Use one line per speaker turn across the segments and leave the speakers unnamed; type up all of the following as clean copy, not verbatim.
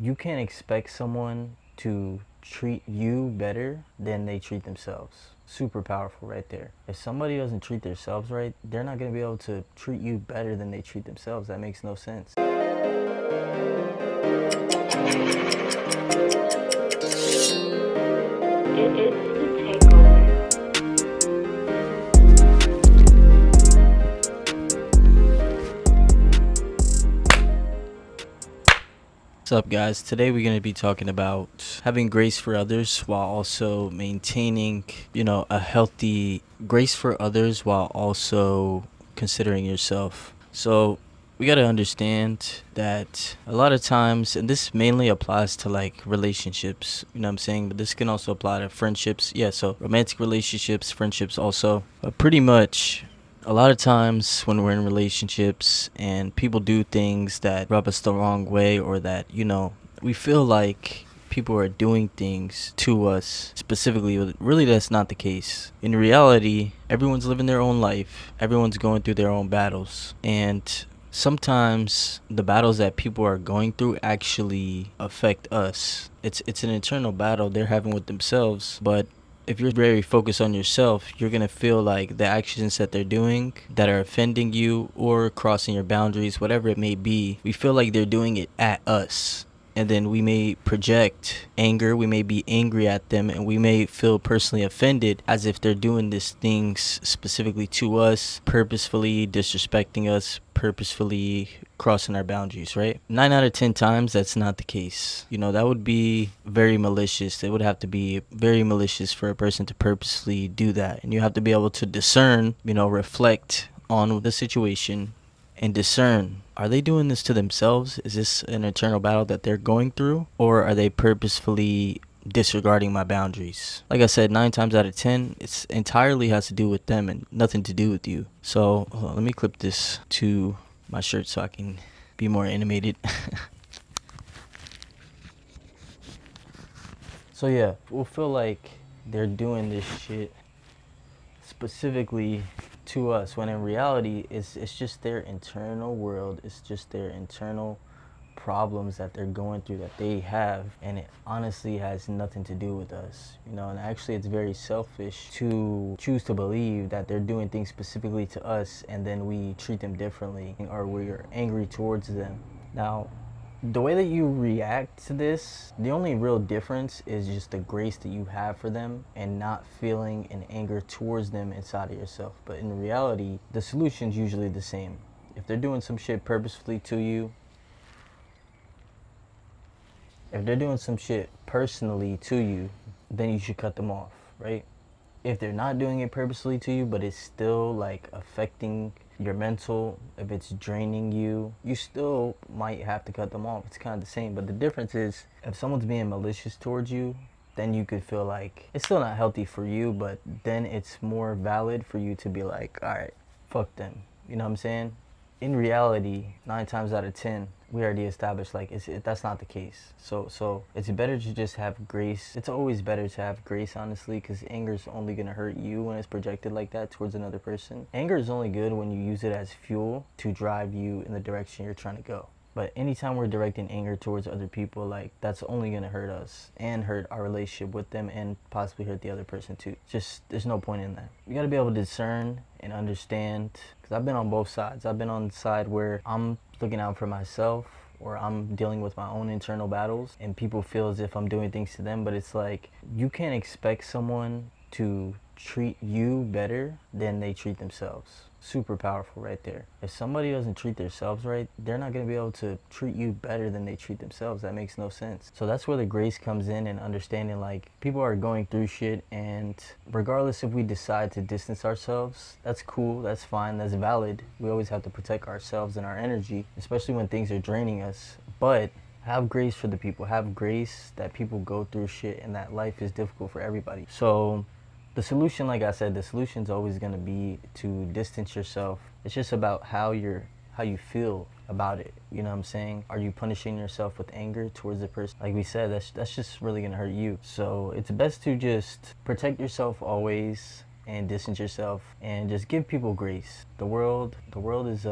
you can't expect someone to treat you better than they treat themselves. Super powerful right there. If somebody doesn't treat themselves right, they're not going to be able to treat you better than they treat themselves. That makes no sense.
It's the takeover.
What's up, guys? Today we're going to be talking about having grace for others while also maintaining, a healthy grace for others while also considering yourself. So, we got to understand that a lot of times, and this mainly applies to like relationships, you know what I'm saying? But this can also apply to friendships. Yeah, so romantic relationships, friendships also. But pretty much a lot of times when we're in relationships and people do things that rub us the wrong way, or that, we feel like people are doing things to us specifically, but really that's not the case. In reality, everyone's living their own life, everyone's going through their own battles, and sometimes the battles that people are going through actually affect us. It's an internal battle they're having with themselves, but if you're very focused on yourself, you're going to feel like the actions that they're doing that are offending you or crossing your boundaries, whatever it may be, we feel like they're doing it at us. And then we may project anger, we may be angry at them, and we may feel personally offended as if they're doing these things specifically to us, purposefully disrespecting us, purposefully crossing our boundaries, right? 9 out of 10 times, that's not the case. That would be very malicious. It would have to be very malicious for a person to purposely do that. And you have to be able to discern, reflect on the situation and discern, are they doing this to themselves? Is this an internal battle that they're going through? Or are they purposefully disregarding my boundaries? Like I said, 9 times out of 10, it's entirely has to do with them and nothing to do with you. So hold on, let me clip this to my shirt so I can be more animated. So yeah, we'll feel like they're doing this shit specifically to us, when in reality it's just their internal world, it's just their internal problems that they're going through, that they have, and it honestly has nothing to do with us. And actually it's very selfish to choose to believe that they're doing things specifically to us and then we treat them differently, or we're angry towards them. Now, the way that you react to this, the only real difference is just the grace that you have for them and not feeling an anger towards them inside of yourself. But in reality, the solution's usually the same. If they're doing some shit purposefully to you, if they're doing some shit personally to you, then you should cut them off, right? If they're not doing it purposely to you, but it's still like affecting your mental, if it's draining you, you still might have to cut them off. It's kind of the same, but the difference is, if someone's being malicious towards you, then you could feel like it's still not healthy for you, but then it's more valid for you to be like, all right, fuck them. You know what I'm saying? In reality, 9 times out of 10, we already established like that's not the case. So it's better to just have grace. It's always better to have grace, honestly, because anger is only gonna hurt you when it's projected like that towards another person. Anger is only good when you use it as fuel to drive you in the direction you're trying to go. But anytime we're directing anger towards other people, like, that's only gonna hurt us and hurt our relationship with them and possibly hurt the other person too. Just, there's no point in that. You gotta be able to discern and understand, because I've been on both sides. I've been on the side where I'm looking out for myself, or I'm dealing with my own internal battles, and people feel as if I'm doing things to them, but it's like, you can't expect someone to treat you better than they treat themselves. Super powerful right there. If somebody doesn't treat themselves right, they're not going to be able to treat you better than they treat themselves. That makes no sense. So that's where the grace comes in, and understanding like people are going through shit, and regardless if we decide to distance ourselves, that's cool, that's fine, that's valid. We always have to protect ourselves and our energy, especially when things are draining us. But have grace for the people. Have grace that people go through shit and that life is difficult for everybody. So the solution, like I said, the solution is always going to be to distance yourself. It's just about how you feel about it. You know what I'm saying? Are you punishing yourself with anger towards the person? Like we said, that's just really going to hurt you. So it's best to just protect yourself always and distance yourself and just give people grace. The world is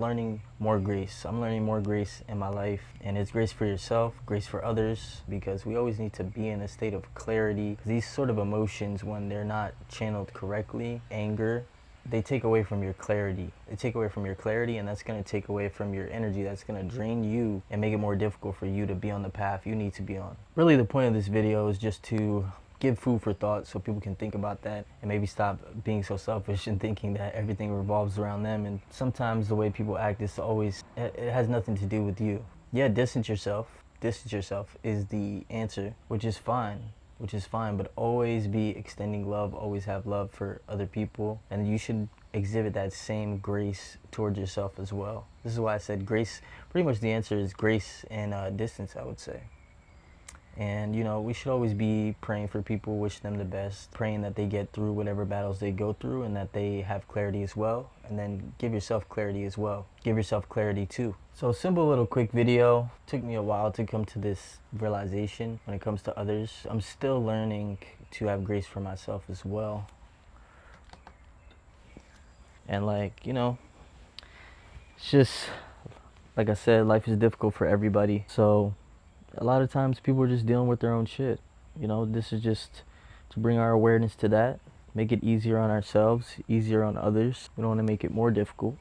learning more grace. I'm learning more grace in my life, and it's grace for yourself, grace for others, because we always need to be in a state of clarity. These sort of emotions, when they're not channeled correctly, anger, they take away from your clarity. They take away from your clarity, and that's going to take away from your energy. That's going to drain you and make it more difficult for you to be on the path you need to be on. Really, the point of this video is just to give food for thought so people can think about that and maybe stop being so selfish and thinking that everything revolves around them. And sometimes the way people act is always, it has nothing to do with you. Yeah, distance yourself is the answer, which is fine, but always be extending love, always have love for other people, and you should exhibit that same grace towards yourself as well. This is why I said grace, pretty much the answer is grace and distance, I would say. And, you know, we should always be praying for people, wish them the best, praying that they get through whatever battles they go through and that they have clarity as well. And then give yourself clarity as well. Give yourself clarity too. So simple little quick video. Took me a while to come to this realization when it comes to others. I'm still learning to have grace for myself as well. And like, you know, it's just, like I said, life is difficult for everybody. So a lot of times people are just dealing with their own shit. You know, this is just to bring our awareness to that, make it easier on ourselves, easier on others. We don't want to make it more difficult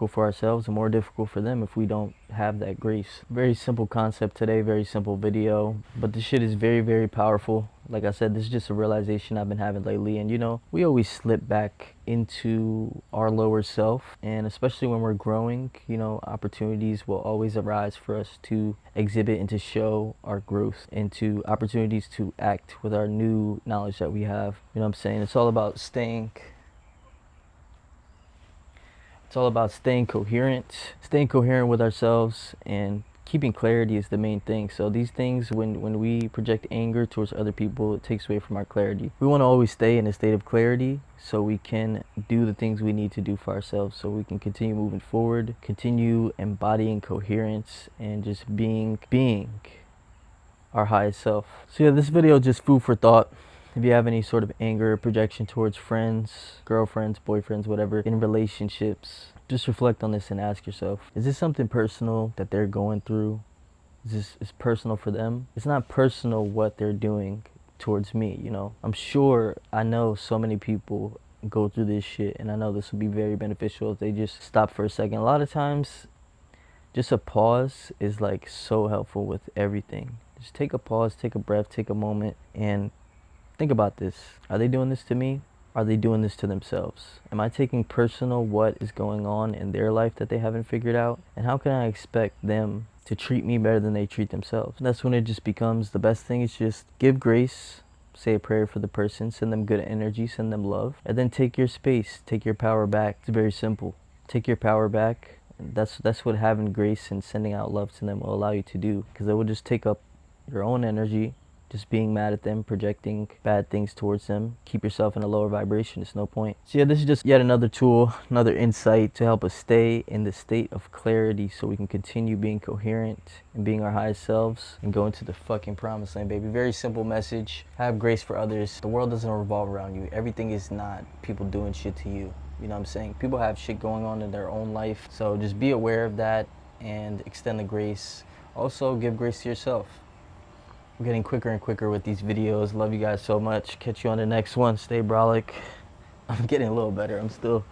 for ourselves and more difficult for them if we don't have that grace. Very simple concept today, very simple video, but this shit is very, very powerful. Like I said, this is just a realization I've been having lately. And you know, we always slip back into our lower self, and especially when we're growing, you know, opportunities will always arise for us to exhibit and to show our growth, and to opportunities to act with our new knowledge that we have. You know what I'm saying? It's all about staying coherent with ourselves, and keeping clarity is the main thing. So these things, when we project anger towards other people, it takes away from our clarity. We want to always stay in a state of clarity so we can do the things we need to do for ourselves, so we can continue moving forward, continue embodying coherence, and just being our highest self. So yeah, this video is just food for thought. If you have any sort of anger projection towards friends, girlfriends, boyfriends, whatever, in relationships, just reflect on this and ask yourself, is this something personal that they're going through? Is personal for them? It's not personal what they're doing towards me, you know? I'm sure, I know so many people go through this shit, and I know this would be very beneficial if they just stop for a second. A lot of times, just a pause is like so helpful with everything. Just take a pause, take a breath, take a moment, and think about this. Are they doing this to me? Are they doing this to themselves? Am I taking personal what is going on in their life that they haven't figured out? And how can I expect them to treat me better than they treat themselves? And that's when it just becomes, the best thing is just give grace, say a prayer for the person, send them good energy, send them love, and then take your space, take your power back. It's very simple. Take your power back. That's what having grace and sending out love to them will allow you to do, because it will just take up your own energy. Just being mad at them, projecting bad things towards them. Keep yourself in a lower vibration. It's no point. So yeah, this is just yet another tool, another insight to help us stay in the state of clarity so we can continue being coherent and being our highest selves and go into the fucking promised land, baby. Very simple message. Have grace for others. The world doesn't revolve around you. Everything is not people doing shit to you. You know what I'm saying? People have shit going on in their own life. So just be aware of that and extend the grace. Also, give grace to yourself. I'm getting quicker and quicker with these videos. Love you guys so much. Catch you on the next one. Stay brolic. I'm getting a little better. I'm still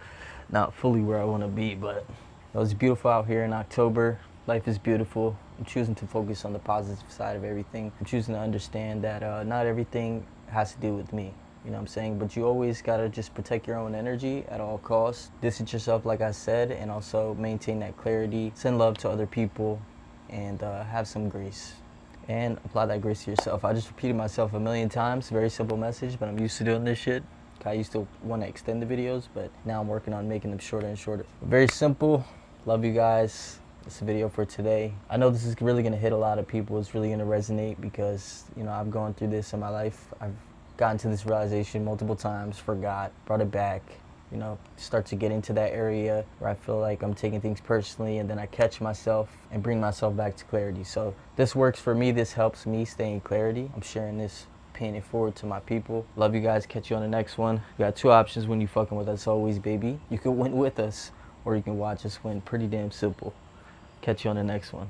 not fully where I want to be, but it was beautiful out here in October. Life is beautiful. I'm choosing to focus on the positive side of everything. I'm choosing to understand that not everything has to do with me. You know what I'm saying? But you always gotta just protect your own energy at all costs. Distance yourself, like I said, and also maintain that clarity. Send love to other people, and have some grace. And apply that grace to yourself. I just repeated myself a million times. Very simple message, but I'm used to doing this shit. I used to want to extend the videos, but now I'm working on making them shorter and shorter. Very simple. Love you guys. It's a video for today. I know this is really gonna hit a lot of people. It's really gonna resonate because, you know, I've gone through this in my life. I've gotten to this realization multiple times, forgot, brought it back. You know, start to get into that area where I feel like I'm taking things personally, and then I catch myself and bring myself back to clarity. So this works for me. This helps me stay in clarity. I'm sharing this paying it forward to my people. Love you guys. Catch you on the next one. You got two options when you fucking with us always, baby. You can win with us, or you can watch us win. Pretty damn simple. Catch you on the next one.